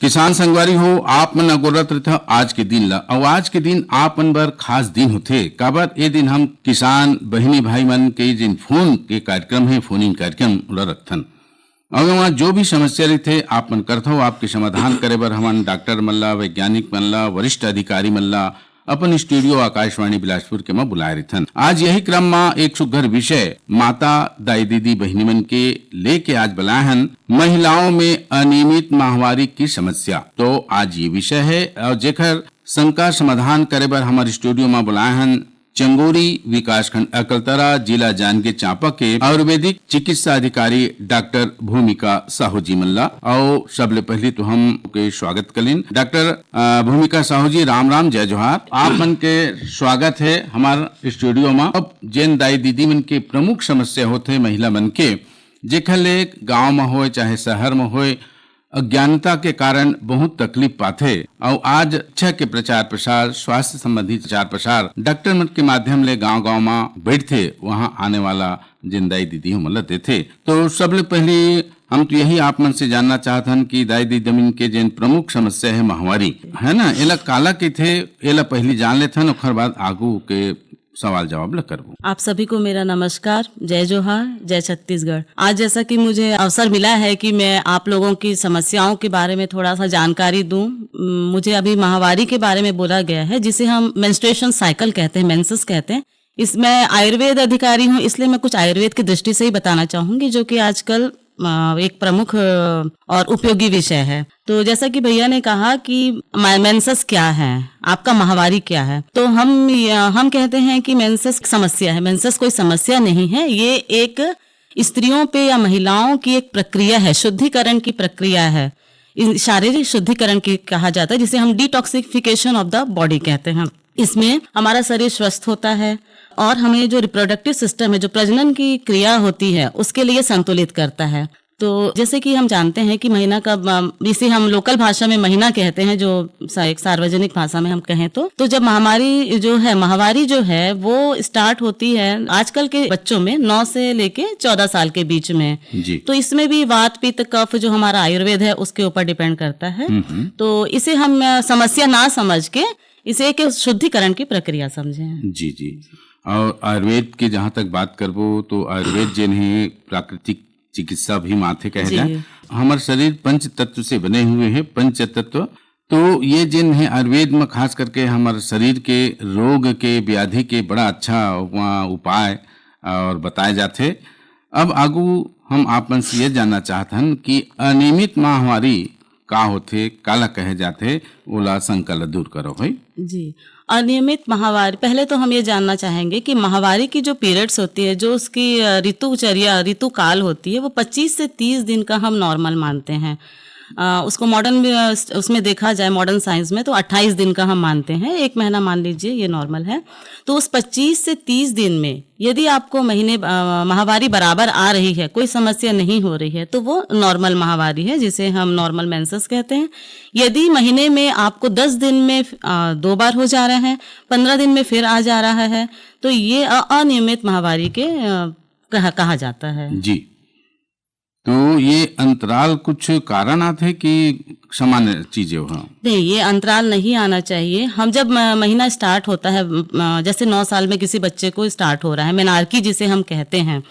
किसान संगवारी हो आप मन अगोरत रह आज के दिन ला और आज के दिन आप मन बर खास दिन होथे काबर ए दिन हम किसान बहिनी भाई मन के जिन फोन के कार्यक्रम है फोन इन कार्यक्रम ला रखथन और वहाँ जो भी समस्या रही आप मन करत हो आपके समाधान करे बर हमन डॉक्टर मन ला वैज्ञानिक मन ला वरिष्ठ अधिकारी मन ला अपन स्टूडियो आकाशवाणी बिलासपुर के में बुलाए रथन। आज यही क्रम में एक सुघर विषय माता दाई दीदी बहनी मन के लेके आज बुलाए हन महिलाओं में अनियमित माहवारी की समस्या। तो आज ये विषय है और जेकर शंका समाधान करे बर हमारे स्टूडियो में बुलाए हन चंगोरी विकासखंड अकलतरा जिला जांजगीर चांपा के आयुर्वेदिक चिकित्सा अधिकारी डॉक्टर भूमिका साहू जी मल्ला। और सबले पहले तो हम के स्वागत करें डॉक्टर भूमिका साहू जी। राम राम जय जोहार। आप मन के स्वागत है हमारे स्टूडियो में। अब जैन दाई दीदी मन के प्रमुख समस्या होते महिला मन के जेखर ले गाँव में हो चाहे शहर में हो अज्ञानता के कारण बहुत तकलीफ पाते और आज अच्छा के प्रचार प्रसार स्वास्थ्य संबंधी प्रचार प्रसार डॉक्टर मन के माध्यम ले गांव गांव में बैठते वहां आने वाला जिन दाई दीदी हम देते थे। तो सबले पहले हम तो यही आप मन से जानना चाहते हैं कि दाई दीदी मन के जिन प्रमुख समस्या है महामारी है ना एला काला के थे एला पहले जान लेते हैं और बाद आगू के सवाल जवाब करबो। आप सभी को मेरा नमस्कार, जय जोहार, जय छत्तीसगढ़। आज जैसा कि मुझे अवसर मिला है कि मैं आप लोगों की समस्याओं के बारे में थोड़ा सा जानकारी दूं। मुझे अभी माहवारी के बारे में बोला गया है जिसे हम मेंस्ट्रुएशन साइकिल कहते हैं, मेंसेस कहते हैं। इसमें आयुर्वेद अधिकारी हूँ इसलिए मैं कुछ आयुर्वेद की दृष्टि से ही बताना चाहूंगी जो कि आजकल एक प्रमुख और उपयोगी विषय है। तो जैसा कि भैया ने कहा कि मेंसेस क्या है, आपका माहवारी क्या है, तो हम कहते हैं कि मेंसेस समस्या है। मेंसेस कोई समस्या नहीं है, ये एक स्त्रियों पे या महिलाओं की एक प्रक्रिया है, शुद्धिकरण की प्रक्रिया है, शारीरिक शुद्धिकरण की कहा जाता है जिसे हम डिटॉक्सिफिकेशन ऑफ द बॉडी कहते हैं। इसमें हमारा शरीर स्वस्थ होता है और हमें जो रिप्रोडक्टिव सिस्टम है, जो प्रजनन की क्रिया होती है, उसके लिए संतुलित करता है। तो जैसे कि हम जानते हैं कि महीना का, इसे हम लोकल भाषा में महीना कहते हैं, जो एक सार्वजनिक भाषा में हम कहें तो जब माहवारी जो है वो स्टार्ट होती है आजकल के बच्चों में 9 से लेके 14 साल के बीच में जी। तो इसमें भी वात पित्त कफ जो हमारा आयुर्वेद है उसके ऊपर डिपेंड करता है। तो इसे हम समस्या ना समझ के इसे एक शुद्धिकरण की प्रक्रिया समझें। जी जी। और आयुर्वेद की जहाँ तक बात करबो तो आयुर्वेद जिन है प्राकृतिक चिकित्सा भी माथे कहे जाए। हमारे शरीर पंच तत्व से बने हुए हैं, पंच तत्व। तो ये जिन है आयुर्वेद में खास करके हमारे शरीर के रोग के व्याधि के बड़ा अच्छा उपाय और बताए जाते। अब आगू हम आप मन से ये जानना चाहते हैं कि अनियमित माहवारी का होथे, काला कहे जाते, ओला शंका ला दूर करो भाई जी। अनियमित माहवारी, पहले तो हम ये जानना चाहेंगे कि माहवारी की जो पीरियड्स होती है, जो उसकी ऋतु काल होती है, वो 25 से 30 दिन का हम नॉर्मल मानते हैं। उसको मॉडर्न में उसमें देखा जाए मॉडर्न साइंस में तो 28 दिन का हम मानते हैं, 1 महीना मान लीजिए ये नॉर्मल है। तो उस 25 से 30 दिन में यदि आपको माहवारी बराबर आ रही है, कोई समस्या नहीं हो रही है, तो वो नॉर्मल माहवारी है जिसे हम नॉर्मल मेंसेस कहते हैं। यदि महीने में आपको 10 दिन में 2 बार हो जा रहे हैं, 15 दिन में फिर आ जा रहा है, तो ये अनियमित माहवारी के कहा जाता है जी। तो ये अंतराल कुछ कारण आते कि सामान्य चीजें हो? नहीं, ये अंतराल नहीं आना चाहिए। हम जब महीना स्टार्ट होता है, जैसे 9 साल में किसी बच्चे को स्टार्ट हो रहा है, मेनार्की जिसे हम कहते हैं,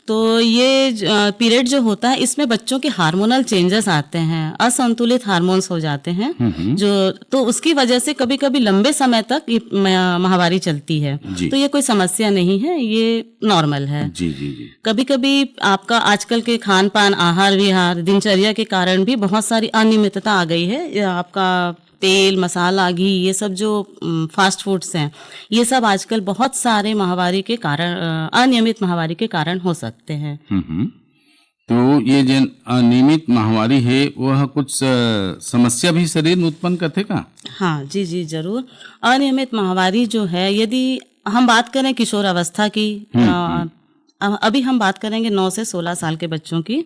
तो ये पीरियड जो होता है इसमें बच्चों के हार्मोनल चेंजेस आते हैं, असंतुलित हार्मोन्स हो जाते हैं जो, तो उसकी वजह से कभी कभी लंबे समय तक ये माहवारी चलती है। तो ये कोई समस्या नहीं है, ये नॉर्मल है। जी जी जी। कभी कभी आपका आजकल के खान पान, आहार विहार, दिनचर्या के कारण भी बहुत सारी अनियमितता आ गई है। आपका तेल, मसाला, घी, ये सब जो फास्ट फूड्स हैं, ये सब आजकल बहुत सारे माहवारी के कारण, अनियमित माहवारी के कारण हो सकते हैं। तो ये जो अनियमित माहवारी है वह कुछ समस्या भी शरीर में उत्पन्न करते का? हाँ जी जी जरूर। अनियमित माहवारी जो है, यदि हम बात करें किशोर अवस्था की, अभी हम बात करेंगे 9 से 16 साल के बच्चों की।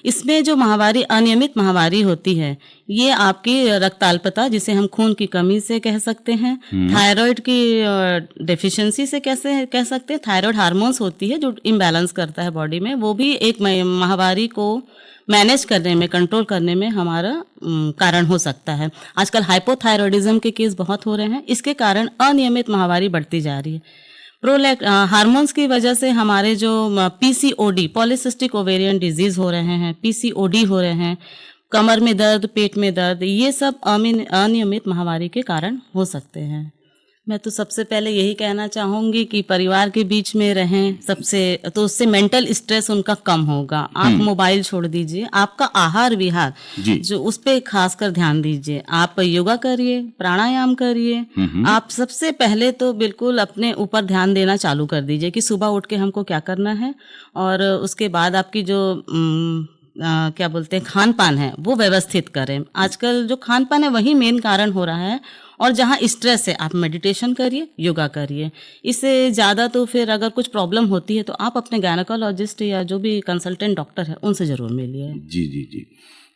इसमें जो माहवारी, अनियमित माहवारी होती है, ये आपकी रक्ताल्पता, जिसे हम खून की कमी से कह सकते हैं, थायराइड की डेफिशिएंसी से कैसे कह सकते हैं, थायराइड हार्मोन्स होती है जो इम्बैलेंस करता है बॉडी में, वो भी एक माहवारी को मैनेज करने में, कंट्रोल करने में हमारा कारण हो सकता है। आजकल हाइपोथायरॉयडिज्म के केस बहुत हो रहे हैं, इसके कारण अनियमित माहवारी बढ़ती जा रही है। हार्मोन्स की वजह से हमारे जो पीसीओडी, पॉलीसिस्टिक ओवेरियन डिजीज हो रहे हैं, पीसीओडी हो रहे हैं, कमर में दर्द, पेट में दर्द, ये सब अनियमित माहवारी के कारण हो सकते हैं। मैं तो सबसे पहले यही कहना चाहूंगी कि परिवार के बीच में रहें तो उससे मेंटल स्ट्रेस उनका कम होगा। आप मोबाइल छोड़ दीजिए, आपका आहार विहार जो उस पे खासकर ध्यान दीजिए। आप योगा करिए, प्राणायाम करिए। आप सबसे पहले तो बिल्कुल अपने ऊपर ध्यान देना चालू कर दीजिए कि सुबह उठ के हमको क्या करना है, और उसके बाद आपकी जो क्या बोलते हैं खान पान है वो व्यवस्थित करें। आजकल जो खान पान है वही मेन कारण हो रहा है, और जहाँ स्ट्रेस है आप मेडिटेशन करिए, योगा करिए। इससे ज़्यादा तो फिर अगर कुछ प्रॉब्लम होती है तो आप अपने गायनेकोलॉजिस्ट या जो भी कंसल्टेंट डॉक्टर है उनसे जरूर मिलिए। जी जी जी,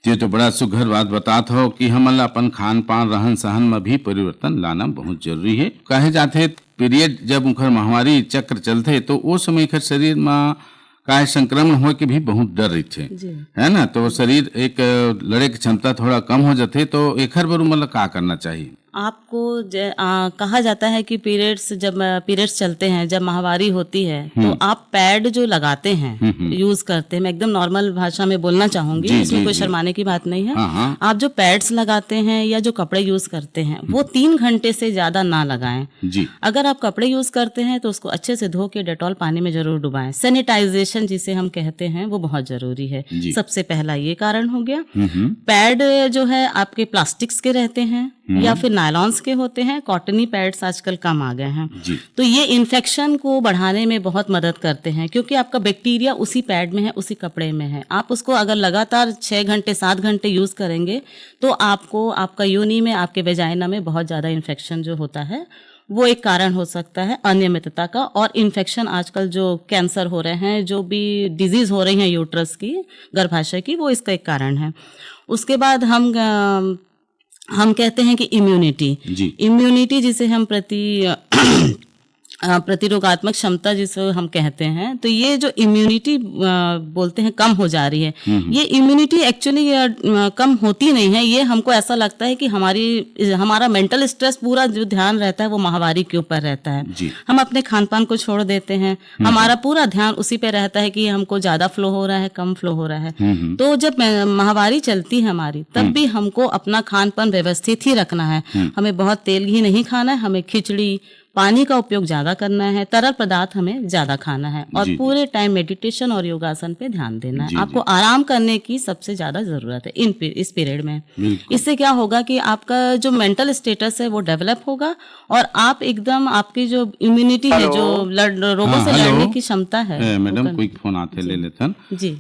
ये तो बड़ा सुघर बात बातात हो कि हमन अपन खान पान रहन सहन में भी परिवर्तन लाना बहुत जरूरी है। कहे जाते पीरियड जब उनकर माहवारी चक्र चलते तो वो समय एकर शरीर में काय संक्रमण हो के भी बहुत डर रही थे, है ना। तो शरीर एक लड़े की क्षमता थोड़ा कम हो जाते, तो एकर बर मतलब क्या करना चाहिए? आपको कहा जाता है कि पीरियड्स चलते हैं, जब माहवारी होती है तो आप पैड जो लगाते हैं, यूज करते हैं, मैं एकदम नॉर्मल भाषा में बोलना चाहूंगी, इसमें कोई शर्माने की बात नहीं है। आप जो पैड्स लगाते हैं या जो कपड़े यूज करते हैं वो 3 घंटे से ज्यादा ना लगाएं। अगर आप कपड़े यूज करते हैं तो उसको अच्छे से धो के डेटॉल पानी में जरूर डुबाएं। सैनिटाइजेशन जिसे हम कहते हैं वो बहुत जरूरी है। सबसे पहला ये कारण हो गया। पैड जो है आपके प्लास्टिक्स के रहते हैं या फिर नायलॉन्स के होते हैं, कॉटनी पैड्स आजकल कम आ गए हैं। तो ये इन्फेक्शन को बढ़ाने में बहुत मदद करते हैं, क्योंकि आपका बैक्टीरिया उसी पैड में है, उसी कपड़े में है। आप उसको अगर लगातार 6 घंटे 7 घंटे यूज करेंगे तो आपको आपका योनि में, आपके वेजाइना में बहुत ज्यादा इन्फेक्शन जो होता है वो एक कारण हो सकता है अनियमितता का। और इन्फेक्शन आजकल जो कैंसर हो रहे हैं, जो भी डिजीज हो रही हैं यूट्रस की, गर्भाशय की, वो इसका एक कारण है। उसके बाद हम कहते हैं कि इम्यूनिटी जिसे हम प्रतिरोगात्मक क्षमता जिसे हम कहते हैं, तो ये जो इम्यूनिटी बोलते हैं कम हो जा रही है। ये इम्यूनिटी एक्चुअली कम होती नहीं है। ये हमको ऐसा लगता है कि हमारा मेंटल स्ट्रेस पूरा जो ध्यान रहता है वो माहवारी के ऊपर रहता है। हम अपने खान पान को छोड़ देते हैं, हमारा पूरा ध्यान उसी पे रहता है कि हमको ज्यादा फ्लो हो रहा है, कम फ्लो हो रहा है। तो जब माहवारी चलती है हमारी, तब भी हमको अपना खान पान व्यवस्थित ही रखना है। हमें बहुत तेल घी नहीं खाना है, हमें खिचड़ी, पानी का उपयोग ज्यादा करना है, तरल पदार्थ हमें ज्यादा खाना है, और पूरे टाइम मेडिटेशन और योगासन पे ध्यान देना है। आपको आराम करने की सबसे ज्यादा जरूरत है इस पीरियड में। इससे क्या होगा कि आपका जो मेंटल स्टेटस है वो डेवलप होगा, और आप एकदम, आपकी जो इम्यूनिटी है, जो रोगों से लड़ने की क्षमता है। मैडम कोई फोन आते ले लेते जी।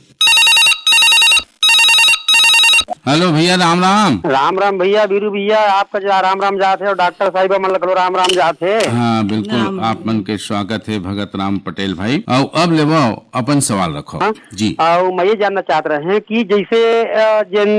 हेलो भैया, राम राम। राम राम भैया, बीरू भैया, आपका जो राम राम जात है, और डॉक्टर साहिबा मन लगलो राम राम जात है। हाँ बिल्कुल, आप मन के स्वागत है भगत राम पटेल भाई। और अब लेवो अपन सवाल रखो। जी। और मैं ये जानना चाहते रहे हैं कि जैसे जन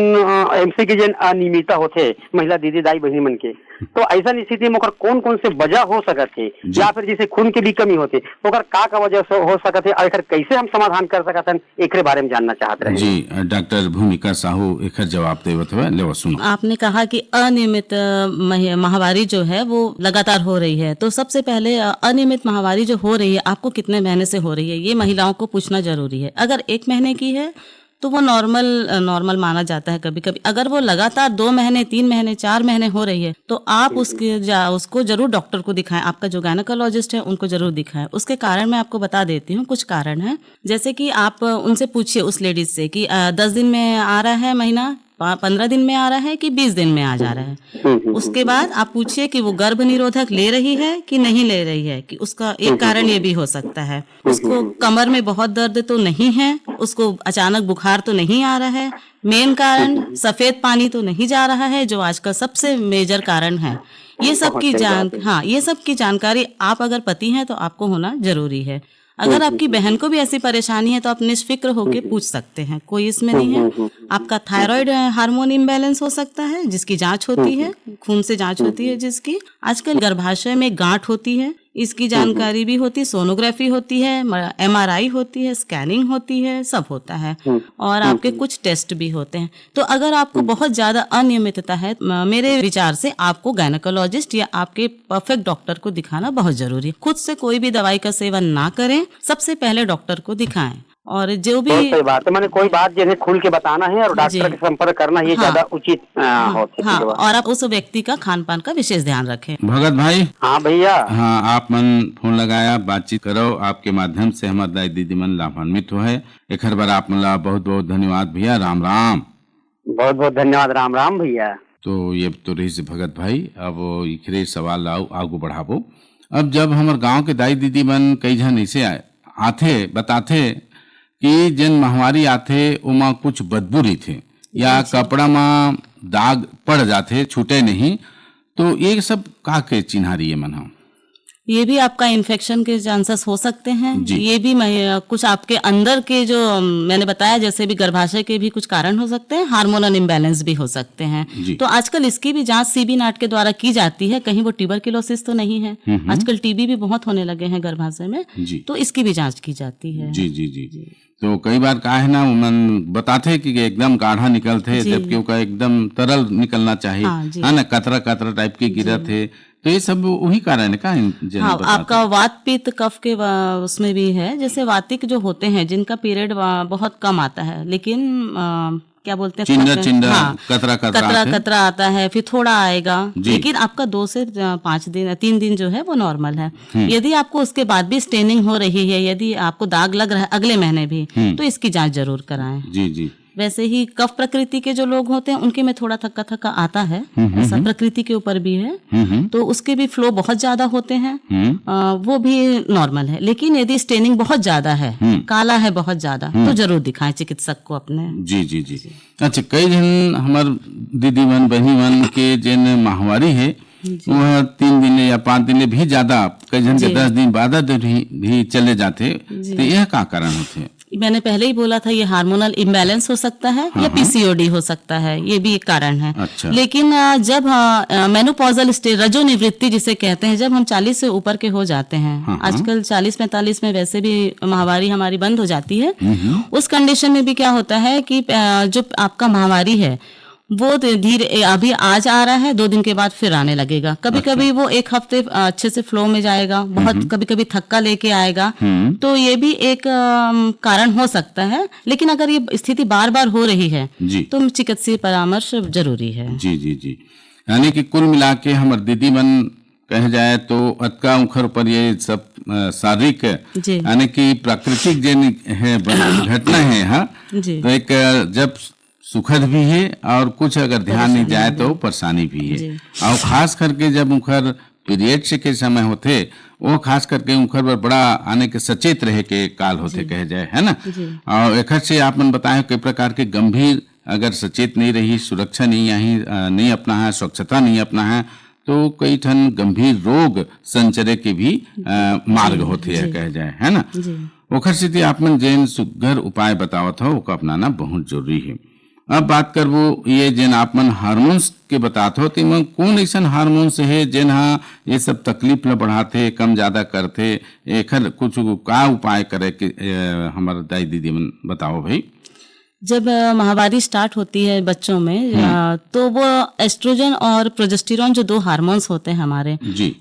एमसी की जन अनियमितता होते महिला दीदी दाई बहनी मन के, तो ऐसा स्थिति में कौन कौन से वजह हो सकत है, या फिर जैसे खून की भी कमी होती तो का वजह से हो सकत है, और कैसे हम समाधान कर सकते हैं, एक बारे में जानना चाहते रहे। जी, डॉक्टर भूमिका साहू एक जवाब देवत हुए, ले सुनो। आपने कहा कि अनियमित माहवारी जो है वो लगातार हो रही है, तो सबसे पहले अनियमित माहवारी जो हो रही है आपको कितने महीने से हो रही है, ये महिलाओं को पूछना जरूरी है। अगर 1 महीने की है तो वो नॉर्मल माना जाता है कभी कभी। अगर वो लगातार 2 महीने, 3 महीने, 4 महीने हो रही है तो आप उसको जरूर डॉक्टर को दिखाएं। आपका जो गायनेकोलॉजिस्ट है उनको जरूर दिखाएं। उसके कारण मैं आपको बता देती हूँ, कुछ कारण है। जैसे कि आप उनसे पूछिए उस लेडीज से कि 10 दिन में आ रहा है महीना, 15 दिन में आ रहा है कि 20 दिन में आ जा रहा है। उसके बाद आप पूछिए कि वो गर्भ निरोधक ले रही है कि नहीं ले रही है, कि उसका एक कारण ये भी हो सकता है। उसको कमर में बहुत दर्द तो नहीं है, उसको अचानक बुखार तो नहीं आ रहा है, मेन कारण सफेद पानी तो नहीं जा रहा है, जो आज का सबसे मेजर कारण है। ये सब की जानकारी आप अगर पति हैं तो आपको होना जरूरी है। अगर आपकी बहन को भी ऐसी परेशानी है तो आप निष्फिक्र होकर पूछ सकते हैं, कोई इसमें नहीं है। आपका थायराइड हार्मोन इम्बैलेंस हो सकता है, जिसकी जांच होती है, खून से जांच होती है जिसकी। आजकल गर्भाशय में गांठ होती है, इसकी जानकारी भी होती है, सोनोग्राफी होती है, MRI होती है, स्कैनिंग होती है, सब होता है और आपके कुछ टेस्ट भी होते हैं। तो अगर आपको बहुत ज्यादा अनियमितता है, मेरे विचार से आपको गायनेकोलॉजिस्ट या आपके परफेक्ट डॉक्टर को दिखाना बहुत जरूरी है। खुद से कोई भी दवाई का सेवन ना करें, सबसे पहले डॉक्टर को दिखाएं। और जो भी बहुत सही बात है, मैंने कोई बात जिन्हें खुल के बताना है और डॉक्टर के संपर्क करना ये ज्यादा उचित होता है। और आप उस व्यक्ति का खान पान का विशेष ध्यान रखें। भगत भाई, हाँ भैया, हाँ आप मन फोन लगाया, बातचीत करो, आपके माध्यम से हमारे दाई दीदी मन लाभान्वित हो है। एक हर बार आप मन ला बहुत बहुत धन्यवाद भैया। राम राम। बहुत बहुत धन्यवाद। राम राम भैया। तो ये तो रही से भगत भाई। अब इखरे सवाल आगू बढ़ाबो। अब जब हमारे गांव के दाई दीदी मन कई जन ऐसे आथे बताथे कि जिन महामारी आथे उमा कुछ बदबू रही थे या कपड़ा में दाग पड़ जाते, छूटे नहीं, तो ये सब का के चिन्हारी है मन? ये भी आपका इन्फेक्शन के चांसेस हो सकते हैं। ये भी कुछ आपके अंदर के जो मैंने बताया, जैसे भी गर्भाशय के भी कुछ कारण हो सकते हैं, हार्मोनल इम्बैलेंस भी हो सकते हैं। तो आजकल इसकी भी जांच CB नाट के द्वारा की जाती है। कहीं वो ट्यूबरक्लोसिस तो नहीं है। आजकल TB भी बहुत होने लगे हैं गर्भाशय में, तो इसकी भी जांच की जाती है। जी जी जी। तो कई बार का है ना, उमन बताते कि एकदम गाढ़ा निकलते, जबकि उसका एकदम तरल निकलना चाहिए, है ना, कतरा कतरा टाइप की गिरत है। तो ये सब वही कारण है का? हाँ, आपका वात पित्त कफ के उसमें भी है। जैसे वातिक जो होते हैं, जिनका पीरियड बहुत कम आता है, लेकिन क्या बोलते हैं, कतरा आता है, फिर थोड़ा आएगा, लेकिन आपका 2 से 5 दिन 3 दिन जो है वो नॉर्मल है। यदि आपको उसके बाद भी स्टेनिंग हो रही है, यदि आपको दाग लग रहा है अगले महीने भी, तो इसकी जांच जरूर कराएं। जी जी। वैसे ही कफ प्रकृति के जो लोग होते हैं उनके में थोड़ा थक्का थक्का आता है, ऐसा प्रकृति के ऊपर भी है। तो उसके भी फ्लो बहुत ज्यादा होते हैं, वो भी नॉर्मल है। लेकिन यदि स्टेनिंग बहुत ज्यादा है, काला है बहुत ज्यादा, तो जरूर दिखाएं चिकित्सक को अपने। जी जी जी। अच्छा, कई जन हमार दीदी मन बहनी मन के जिन माहवारी है वह 3 दिन या 5 दिन भी ज्यादा, कई जन के 10 दिन 12 दिन भी चले जाते, तो यह का कारण होते? मैंने पहले ही बोला था, ये हार्मोनल इम्बैलेंस हो सकता है या PCOD हो सकता है, ये भी एक कारण है। अच्छा। लेकिन जब मेनोपॉजल स्टेज, रजोनिवृत्ति जिसे कहते हैं, जब हम 40 से ऊपर के हो जाते हैं, आजकल 40-45 में वैसे भी माहवारी हमारी बंद हो जाती है। उस कंडीशन में भी क्या होता है कि जो आपका माहवारी है वो धीरे अभी आज आ रहा है, 2 दिन के बाद फिर आने लगेगा। कभी कभी वो 1 हफ्ते अच्छे से फ्लो में जाएगा, बहुत कभी कभी थक्का लेके आएगा। तो ये भी एक कारण हो सकता है। लेकिन अगर ये स्थिति बार बार हो रही है तो चिकित्सीय परामर्श जरूरी है। जी जी जी। यानी कि कुल मिला के हमारे दीदी मन कहे जाए तो अतका उखर पर ये सब शारीरिक यानी कि प्राकृतिक जिन है घटना है, हाँ, तो एक जब सुखद भी है और कुछ अगर ध्यान नहीं जाए तो परेशानी भी है। और खास करके जब उखर पीरियड के समय होते, वो खास करके उखर पर बड़ा आने के सचेत रहे के काल होते कहे जाए, है ना। और एक से आप मन बताए कई प्रकार के गंभीर अगर सचेत नहीं रही, सुरक्षा नहीं अपना है, स्वच्छता नहीं अपना है, तो कई ठन गंभीर रोग संचरे के भी मार्ग होते हैं कहे जाए, है ना। ओखर स्थिति आप मन जैन सुघर उपाय बतावत हो, वो अपनाना बहुत जरूरी है। अब बात करबो ये जिन आप मन हार्मोन्स के बताते हो, तो कौन ऐसा हार्मोन्स है जिन ये सब तकलीफ ल बढ़ाते, कम ज्यादा करते, एखर कुछ का उपाय करे के हमारे दाई दीदी मन बताओ भाई। जब माहवारी स्टार्ट होती है बच्चों में, तो वो एस्ट्रोजन और प्रोजेस्टेरॉन जो 2 हार्मोन्स होते हैं हमारे,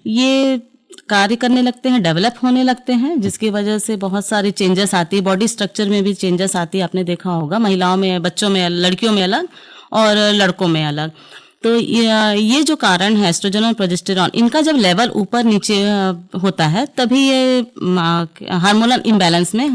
ये कार्य करने लगते हैं, डेवलप होने लगते हैं, जिसकी वजह से बहुत सारी चेंजेस आती है, बॉडी स्ट्रक्चर में भी चेंजेस आती है। आपने देखा होगा, महिलाओं में, बच्चों में, लड़कियों में अलग और लड़कों में अलग। तो ये जो कारण है एस्ट्रोजन और प्रोजेस्टेरॉन, इनका जब लेवल ऊपर नीचे होता है तभी ये हार्मोनल इम्बैलेंस में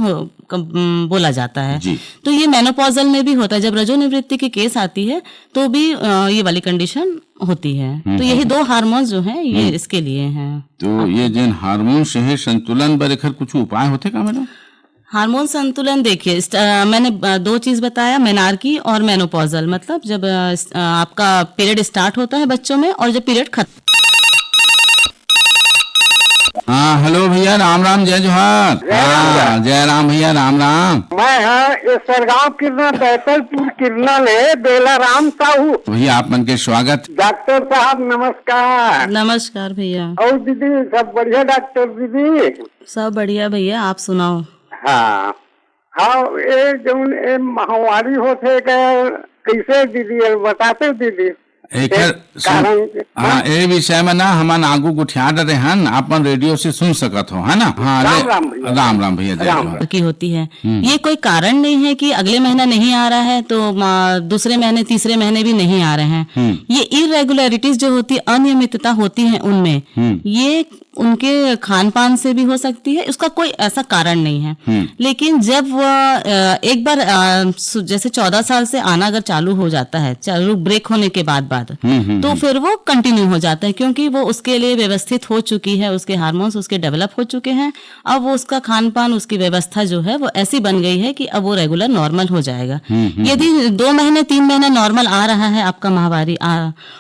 बोला जाता है। तो ये मेनोपॉजल में भी होता है। जब रजोनिवृत्ति की केस आती है तो भी ये वाली कंडीशन होती है। तो यही 2 हार्मोन्स जो हैं ये इसके लिए हैं। तो ये जिन हार्मोन्स है संतुलन बर कुछ उपाय होते का मैडम? हार्मोन संतुलन देखिए, मैंने 2 चीज बताया, मेनार्की और मेनोपॉजल। मतलब जब आपका पीरियड स्टार्ट होता है बच्चों में और जब पीरियड खत्म हाँ हेलो भैया, राम राम, जय जोहार। हाँ जय राम भैया, राम राम। मैं है सरगांव किरना बैतलपुर किरना ले बेला राम साहू। भैया आप मन के स्वागत। डॉक्टर साहब नमस्कार। नमस्कार भैया। और दीदी सब बढ़िया डॉक्टर दीदी? सब बढ़िया भैया, आप सुनाओ। हाँ हाँ, ये जो ये महामारी होते कैसे दीदी बताते दीदी? हाँ ए विषय में ना हम आगू गुठिया रहे हैं, अपन रेडियो से सुन सकत हो, है ना। हाँ राम राम भैया, जय जोहार। की होती है ये कोई कारण नहीं है कि अगले महीना नहीं आ रहा है तो दूसरे महीने तीसरे महीने भी नहीं आ रहे हैं। ये इरेगुलरिटीज जो होती है, अनियमितता होती है उनमें, ये उनके खान पान से भी हो सकती है, उसका कोई ऐसा कारण नहीं है। लेकिन जब एक बार जैसे 14 साल से आना अगर चालू हो जाता है, चालू ब्रेक होने के बाद तो फिर वो कंटिन्यू हो जाता है, क्योंकि वो उसके लिए व्यवस्थित हो चुकी है, उसके हार्मोन्स उसके डेवलप हो चुके हैं। अब वो उसका खान पान, उसकी व्यवस्था जो है वो ऐसी बन गई है कि अब वो रेगुलर नॉर्मल हो जाएगा। यदि 2 महीने 3 महीने नॉर्मल आ रहा है आपका माहवारी,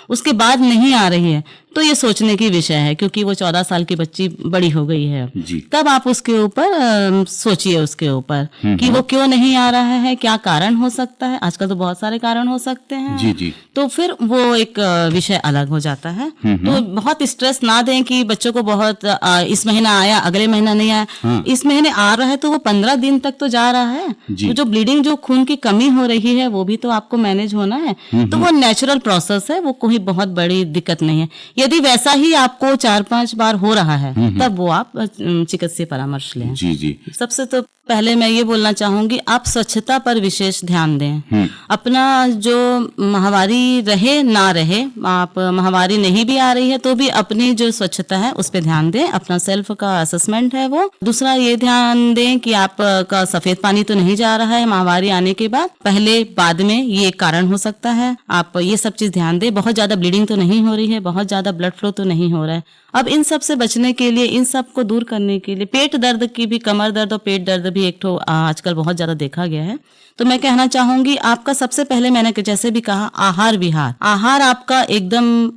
उसके बाद नहीं आ रही है, तो ये सोचने की विषय है, क्योंकि वो 14 साल की बच्ची बड़ी हो गई है। तब आप उसके ऊपर सोचिए, उसके ऊपर कि वो क्यों नहीं आ रहा है, क्या कारण हो सकता है। आजकल तो बहुत सारे कारण हो सकते हैं। जी। तो फिर वो एक विषय अलग हो जाता है। तो बहुत स्ट्रेस ना दें कि बच्चों को बहुत इस महीना आया अगले महीना नहीं आया। इस महीने आ रहा है तो वो 15 दिन तक तो जा रहा है। जो ब्लीडिंग, जो खून की कमी हो रही है, वो भी तो आपको मैनेज होना है। तो वो नेचुरल प्रोसेस है, वो कोई बहुत बड़ी दिक्कत नहीं है। यदि वैसा ही आपको 4-5 बार हो रहा है, तब वो आप चिकित्सीय परामर्श लें। जी। सबसे तो पहले मैं ये बोलना चाहूंगी, आप स्वच्छता पर विशेष ध्यान दें। अपना जो माहवारी रहे ना रहे, आप माहवारी नहीं भी आ रही है तो भी अपनी जो स्वच्छता है उस पर ध्यान दें। अपना सेल्फ का असेसमेंट है वो। दूसरा ये ध्यान दें कि आपका सफेद पानी तो नहीं जा रहा है माहवारी आने के बाद, पहले बाद में ये कारण हो सकता है। आप ये सब चीज ध्यान दें। बहुत ज्यादा ब्लीडिंग तो नहीं हो रही है, बहुत ज्यादा ब्लड फ्लो तो नहीं हो रहा है। अब इन सब से बचने के लिए, इन सब को दूर करने के लिए, पेट दर्द की भी, कमर दर्द और पेट दर्द भी एक ठो आजकल बहुत ज्यादा देखा गया है। तो मैं कहना चाहूंगी, आपका सबसे पहले मैंने जैसे भी कहा, आहार विहार। आहार आपका एकदम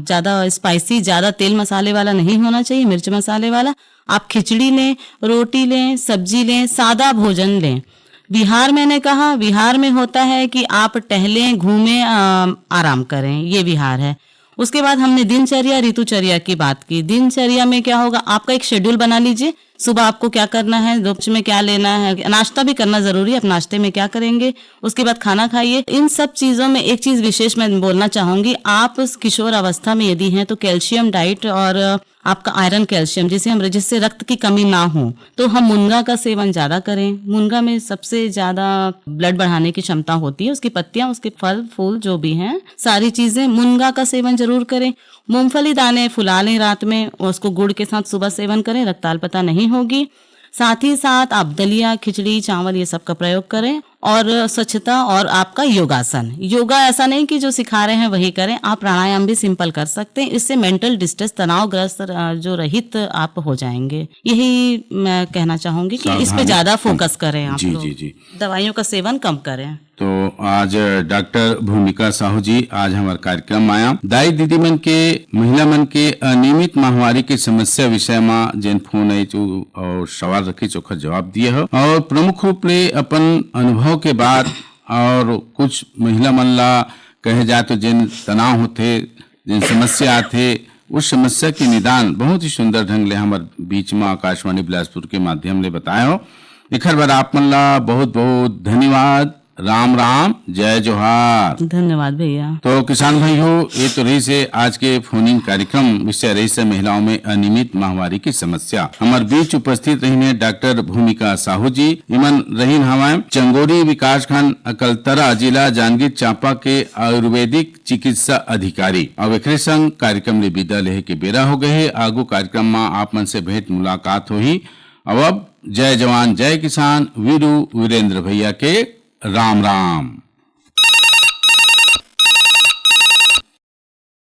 ज्यादा स्पाइसी, ज्यादा तेल मसाले वाला नहीं होना चाहिए, मिर्च मसाले वाला। आप खिचड़ी लें, रोटी लें, सब्जी लें, सादा भोजन लें। विहार मैंने कहा, विहार में होता है कि आप टहलें, घूमें, आराम करें, ये विहार है। उसके बाद हमने दिनचर्या, ऋतुचर्या की बात की। दिनचर्या में क्या होगा, आपका एक शेड्यूल बना लीजिए। सुबह आपको क्या करना है, दोपहर में क्या लेना है, नाश्ता भी करना जरूरी है, आप नाश्ते में क्या करेंगे, उसके बाद खाना खाइए। इन सब चीजों में एक चीज विशेष मैं बोलना चाहूंगी, आप किशोर अवस्था में यदि हैं तो कैल्शियम डाइट और आपका आयरन कैल्शियम जिससे रक्त की कमी ना हो, तो हम मुनगा का सेवन ज्यादा करें। मुनगा में सबसे ज्यादा ब्लड बढ़ाने की क्षमता होती है। उसकी पत्तियां, उसके फल फूल जो भी हैं, सारी चीजें, मुनगा का सेवन जरूर करें। मूंगफली दाने फुला लें रात में, उसको गुड़ के साथ सुबह सेवन करें, रक्ताल्पता नहीं होगी। साथ ही साथ आप दलिया, खिचड़ी, चावल ये सब का प्रयोग करें। और स्वच्छता और आपका योगासन। योगा ऐसा नहीं कि जो सिखा रहे हैं वही करें, आप प्राणायाम भी सिंपल कर सकते हैं। इससे मेंटल डिस्ट्रेस, तनावग्रस्त जो रहित आप हो जाएंगे। यही मैं कहना चाहूंगी कि इस पे ज्यादा फोकस करें आप लोग। जी। दवाइयों का सेवन कम करें। तो आज डॉक्टर भूमिका साहू जी आज हमारे कार्यक्रम आया। दाई दीदी मन के, महिला मन के अनियमित माहवारी के समस्या विषय में जेन फोन आई और सवाल रखे चोखा जवाब दिए हो, और प्रमुख रूप ले अपन अनुभव के बाद और कुछ महिला मन ला कहे जाए तो जिन तनाव होते, जिन समस्या आते, उस समस्या के निदान बहुत ही सुंदर ढंग ले हमारे बीच में आकाशवाणी बिलासपुर के माध्यम ले बताए हो। इखर बार आप मन ला बहुत बहुत धन्यवाद। राम राम, जय जोहार। धन्यवाद भैया। तो किसान भाई हो, ये तो रही से आज के फोनिंग कार्यक्रम विषय रही से महिलाओं में अनियमित माहवारी की समस्या। हमारे बीच उपस्थित रही डॉक्टर भूमिका साहू जी। इमन रही हमारे चंगोरी विकास खंड अकलतरा, जिला जांजगीर चांपा के आयुर्वेदिक चिकित्सा अधिकारी। अब एक संग कार्यक्रम ले विदा लेहे के बेरा हो गए। आगू कार्यक्रम में आप मन से भेंट मुलाकात हुई। अब जय जवान जय किसान वीरू वीरेंद्र भैया के राम राम।